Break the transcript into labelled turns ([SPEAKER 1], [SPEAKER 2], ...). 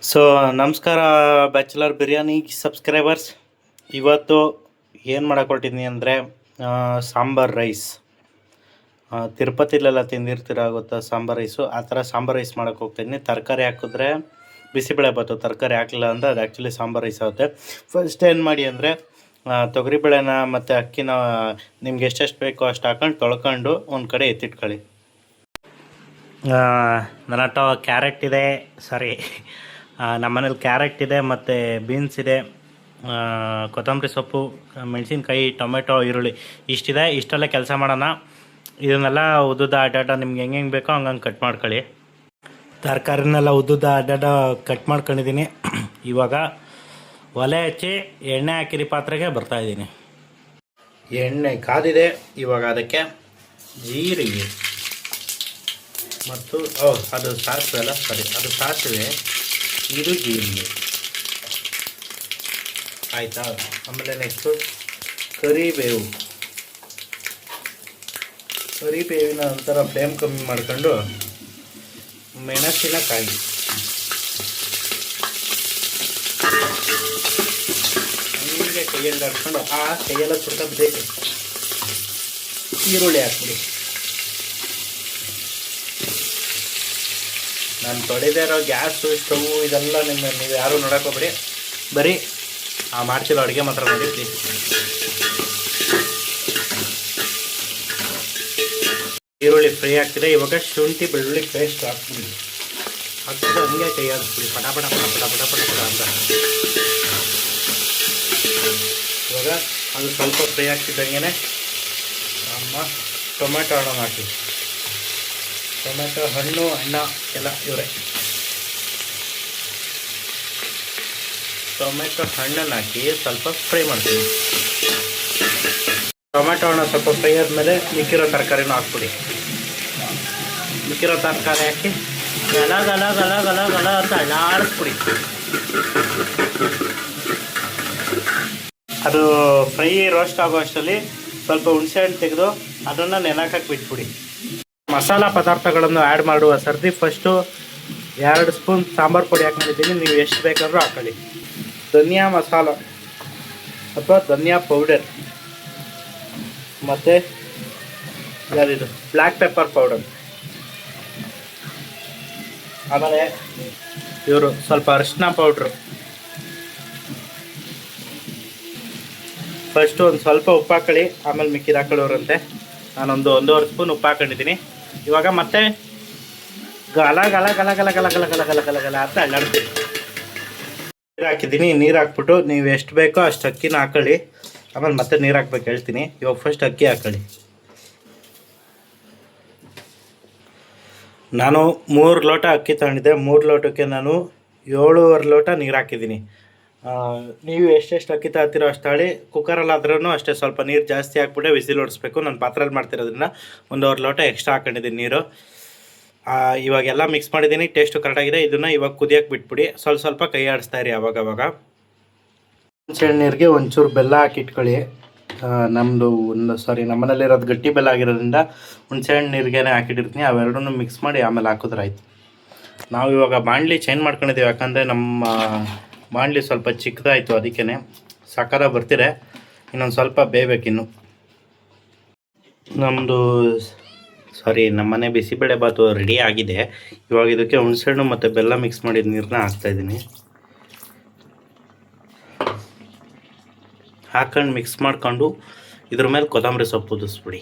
[SPEAKER 1] So ನಮಸ್ಕಾರ bachelor biryani subscribers. ಇವತ್ತು ಏನು ಮಾಡಕ್ಕೆ ಹೊರಟಿದ್ದೀನಿ ಅಂದರೆ ಸಾಂಬಾರ್ ರೈಸ್. ತಿರುಪತಿಲೆಲ್ಲ ತಿಂದಿರ್ತೀರ ಗೊತ್ತಾ ಸಾಂಬಾರ್ ರೈಸು, ಆ ಥರ ಸಾಂಬಾರ್ ರೈಸ್ ಮಾಡೋಕ್ಕೆ ಹೋಗ್ತಾಯಿದ್ದೀನಿ. ತರಕಾರಿ ಹಾಕಿದ್ರೆ ಬಿಸಿಬೇಳೆ ಬಾತು, ತರಕಾರಿ ಹಾಕಲಿಲ್ಲ ಅಂದರೆ ಅದು ಆ್ಯಕ್ಚುಲಿ ಸಾಂಬಾರ್ ರೈಸ್ ಆಗುತ್ತೆ. ಫಸ್ಟ್ ಏನು ಮಾಡಿ ಅಂದರೆ ತೊಗರಿಬೇಳೆನ ಮತ್ತು ಅಕ್ಕಿನ ನಿಮ್ಗೆ ಎಷ್ಟೆಷ್ಟು ಬೇಕೋ ಅಷ್ಟು ಹಾಕೊಂಡು ತೊಳ್ಕೊಂಡು ಒಂದು ಕಡೆ ಎತ್ತಿಟ್ಕೊಳ್ಳಿ. ನನ್ನ ಹತ್ರ ಕ್ಯಾರೆಟ್ ಇದೆ, ಸಾರಿ ನಮ್ಮ ಮನೇಲಿ ಕ್ಯಾರೆಟ್ ಇದೆ ಮತ್ತು ಬೀನ್ಸ್ ಇದೆ, ಕೊತ್ತಂಬರಿ ಸೊಪ್ಪು, ಮೆಣಸಿನ್ಕಾಯಿ, ಟೊಮೆಟೊ, ಈರುಳ್ಳಿ ಇಷ್ಟಿದೆ. ಇಷ್ಟಲ್ಲೇ ಕೆಲಸ ಮಾಡೋಣ. ಇದನ್ನೆಲ್ಲ ಉದ್ದುದ ಅಡ್ಡಾಡ ನಿಮ್ಗೆ ಹೆಂಗೆ ಬೇಕೋ ಹಂಗಂಗೆ ಕಟ್ ಮಾಡ್ಕೊಳ್ಳಿ. ತರಕಾರಿನೆಲ್ಲ ಉದ್ದುದ ಅಡ್ಡಾಡ ಕಟ್ ಮಾಡ್ಕೊಂಡಿದ್ದೀನಿ. ಇವಾಗ ಒಲೆ ಹಚ್ಚಿ ಎಣ್ಣೆ ಹಾಕಿರಿ ಪಾತ್ರೆಗೆ ಬರ್ತಾಯಿದ್ದೀನಿ. ಎಣ್ಣೆ ಕಾದಿದೆ. ಇವಾಗ ಅದಕ್ಕೆ ಜೀರಿಗೆ ಮತ್ತು ಅದು ಸಾಸಿವೆ ಅಲ್ಲ, ಸರಿ ಅದು ಸಾಸಿವೆ, ಇದು ಜೀರಿಗೆ ಆಯಿತಾ. ಆಮೇಲೆ ನೆಕ್ಸ್ಟು ಕರಿಬೇವು. ಕರಿಬೇವಿನ ನಂತರ ಫ್ಲೇಮ್ ಕಮ್ಮಿ ಮಾಡ್ಕೊಂಡು ಮೆಣಸಿನಕಾಯಿ, ಹೀಗೆ ಕೈಯಲ್ಲಿ ಹಾಕ್ಕೊಂಡು ಆ ಕೈಯೆಲ್ಲ ಸುಡ್ಬೇಕು. ಈರುಳ್ಳಿ ಹಾಕ್ಬಿಡಿ. ನಾನು ತೊಳೆದೇ ಇರೋ ಗ್ಯಾಸು, ಸ್ಟೌವು ಇದೆಲ್ಲ ನೀವು ಯಾರೂ ನೋಡೋಕ್ಕೋಗ್ಬೇಡಿ. ಬರೀ ಮಾಡ್ತಿರೋ ಅಡುಗೆ ಮಾತ್ರ ನೋಡಿರ್ತೀವಿ. ಈರುಳ್ಳಿ ಫ್ರೈ ಆಗ್ತಿದೆ. ಇವಾಗ ಶುಂಠಿ ಬೆಳ್ಳುಳ್ಳಿ ಪೇಸ್ಟ್ ಹಾಕ್ಬಿಡಿ. ಹಾಕ್ಬಿಟ್ಟು ಹಂಗೆ ಕೈ ಹಾಕ್ಬಿಡಿ, ಪಟ ಪಟ ಪಟ ಪಟ ಪಟ ಪಟ ಪಟ ಅಂತ. ಇವಾಗ ಅದು ಸ್ವಲ್ಪ ಫ್ರೈ ಆಗ್ತಿದ್ದಂಗೆ ನಮ್ಮ ಟೊಮೆಟೊ ಹಣ್ಣು ಹಾಕಿ. ಟೊಮೆಟೊ ಹಣ್ಣು ಅಣ್ಣ ಎಲ್ಲ ಇವರೇ. ಟೊಮೆಟೊ ಹಣ್ಣನ್ನು ಹಾಕಿ ಸ್ವಲ್ಪ ಫ್ರೈ ಮಾಡ್ತೀವಿ. ಟೊಮೆಟೊ ಹಣ್ಣು ಸ್ವಲ್ಪ ಫ್ರೈ ಆದಮೇಲೆ ಮಿಕ್ಕಿರೋ ತರಕಾರಿನೂ ಹಾಕ್ಬಿಡಿ. ಮಿಕ್ಕಿರೋ ತರಕಾರಿ ಹಾಕಿ ಗಲ ಗಲ ಗಲ ಗಲ ಗಲ ಅಂತ ಅಳ್ಳಾಡಿಸ್ಬಿಡಿ. ಅದು ಫ್ರೈ ರೋಸ್ಟ್ ಆಗೋ ಅಷ್ಟರಲ್ಲಿ ಸ್ವಲ್ಪ ಹುಣಸೆ ಹಣ್ಣು ತೆಗೆದು ಅದನ್ನು ನೆನಕಕ್ಕೆ ಬಿಟ್ಬಿಡಿ. ಮಸಾಲ ಪದಾರ್ಥಗಳನ್ನು ಆ್ಯಡ್ ಮಾಡುವ ಸರ್ದಿ ಫಸ್ಟು 2 ಸ್ಪೂನ್ ಸಾಂಬಾರು ಪುಡಿ ಹಾಕೊಂಡಿದ್ದೀನಿ. ನೀವು ಎಷ್ಟು ಬೇಕಾದರೂ ಹಾಕೊಳ್ಳಿ. ಧನಿಯಾ ಮಸಾಲ ಅಥವಾ ಧನಿಯಾ ಪೌಡರ್ ಮತ್ತು ಯಾರಿದು ಬ್ಲ್ಯಾಕ್ ಪೆಪ್ಪರ್ ಪೌಡರ್. ಆಮೇಲೆ ಇವರು ಸ್ವಲ್ಪ ಅರಿಶಿನ ಪೌಡ್ರು. ಫಸ್ಟು ಒಂದು ಸ್ವಲ್ಪ ಉಪ್ಪು ಹಾಕೊಳ್ಳಿ, ಆಮೇಲೆ ಮಿಕ್ಕಿದ ಹಾಕೊಳ್ಳೋರಂತೆ. ನಾನೊಂದು 1.5 ಸ್ಪೂನ್ ಉಪ್ಪು ಹಾಕೊಂಡಿದ್ದೀನಿ. ಇವಾಗ ಮತ್ತೆ ಗಲ ಗಲ ಗಲ ಗಲ ಗಲ ಗಲ ಗಲ ಗಲ ಗಲ ಗಲ ಅಂತ ಅಲ್ಲಾಡ್ತೀನಿ. ನೀರು ಹಾಕಿದ್ದೀನಿ. ನೀರು ಹಾಕ್ಬಿಟ್ಟು ನೀವು ಎಷ್ಟು ಬೇಕೋ ಅಷ್ಟು ಅಕ್ಕಿನ ಹಾಕೊಳ್ಳಿ. ಆಮೇಲೆ ಮತ್ತೆ ನೀರು ಹಾಕ್ಬೇಕು ಹೇಳ್ತೀನಿ. ಇವಾಗ ಫಸ್ಟ್ ಅಕ್ಕಿ ಹಾಕೊಳ್ಳಿ. ನಾನು 3 ಲೋಟ ಅಕ್ಕಿ ತಗೊಂಡಿದ್ದೆ. 3 ಲೋಟಕ್ಕೆ ನಾನು 7.5 ಲೋಟ ನೀರು ಹಾಕಿದ್ದೀನಿ. ನೀವು ಎಷ್ಟೆಷ್ಟು ಅಕ್ಕಿ ತಗೋತೀರೋ ಅಷ್ಟು ತಾಳಿ. ಕುಕ್ಕರಲ್ಲಾದ್ರೂ ಅಷ್ಟೇ ಸ್ವಲ್ಪ ನೀರು ಜಾಸ್ತಿ ಹಾಕ್ಬಿಟ್ಟೆ ವಿಸಿಲ್ ಹೊಡಿಸ್ಬೇಕು. ನಾನು ಪಾತ್ರೆಯಲ್ಲಿ ಮಾಡ್ತಿರೋದ್ರಿಂದ 1.5 ಲೋಟ ಎಕ್ಸ್ಟ್ರಾ ಹಾಕೊಂಡಿದ್ದೀನಿ ನೀರು. ಇವಾಗೆಲ್ಲ ಮಿಕ್ಸ್ ಮಾಡಿದ್ದೀನಿ. ಟೇಸ್ಟು ಕರೆಕ್ಟಾಗಿದೆ. ಇದನ್ನು ಇವಾಗ ಕುದಿಯೋಕ್ಕೆ ಬಿಟ್ಬಿಡಿ. ಸ್ವಲ್ಪ ಕೈ ಆಡಿಸ್ತಾ ಇರಿ ಅವಾಗವಾಗ. ಹುಣಸೆಹಣ್ಣು ನೀರಿಗೆ ಒಂಚೂರು ಬೆಲ್ಲ ಹಾಕಿಟ್ಕೊಳ್ಳಿ. ನಮ್ಮನೇಲಿರೋದು ಗಟ್ಟಿ ಬೆಲ್ಲ ಆಗಿರೋದ್ರಿಂದ ಹುಣಸೆಹಣ್ಣು ನೀರಿಗೇ ಹಾಕಿಟ್ಟಿರ್ತೀನಿ. ಅವೆರಡನ್ನೂ ಮಿಕ್ಸ್ ಮಾಡಿ ಆಮೇಲೆ ಹಾಕಿದ್ರೆ ಆಯಿತು. ನಾವು ಇವಾಗ ಬಾಣಲಿ ಚೇಂಜ್ ಮಾಡ್ಕೊಂಡಿದ್ದೀವಿ. ಯಾಕಂದರೆ ನಮ್ಮ ಬಾಣಲಿ ಸ್ವಲ್ಪ ಚಿಕ್ಕದಾಯಿತು, ಅದಕ್ಕೇ ಸಕ್ಕರ ಬರ್ತಿದೆ. ಇನ್ನೊಂದು ಸ್ವಲ್ಪ ಬೇಯಬೇಕಿನ್ನು. ನಮ್ಮನೆ ಬಿಸಿಬೇಳೆ ಬಾತು ರೆಡಿ ಆಗಿದೆ. ಇವಾಗ ಇದಕ್ಕೆ ಹುಣಸೆಹಣ್ಣು ಮತ್ತು ಬೆಲ್ಲ ಮಿಕ್ಸ್ ಮಾಡಿದ ನೀರನ್ನ ಹಾಕ್ತಾಯಿದ್ದೀನಿ. ಹಾಕೊಂಡು ಮಿಕ್ಸ್ ಮಾಡ್ಕೊಂಡು ಇದ್ರ ಮೇಲೆ ಕೊತ್ತಂಬರಿ ಸೊಪ್ಪು ಉದಿಸ್ಬಿಡಿ.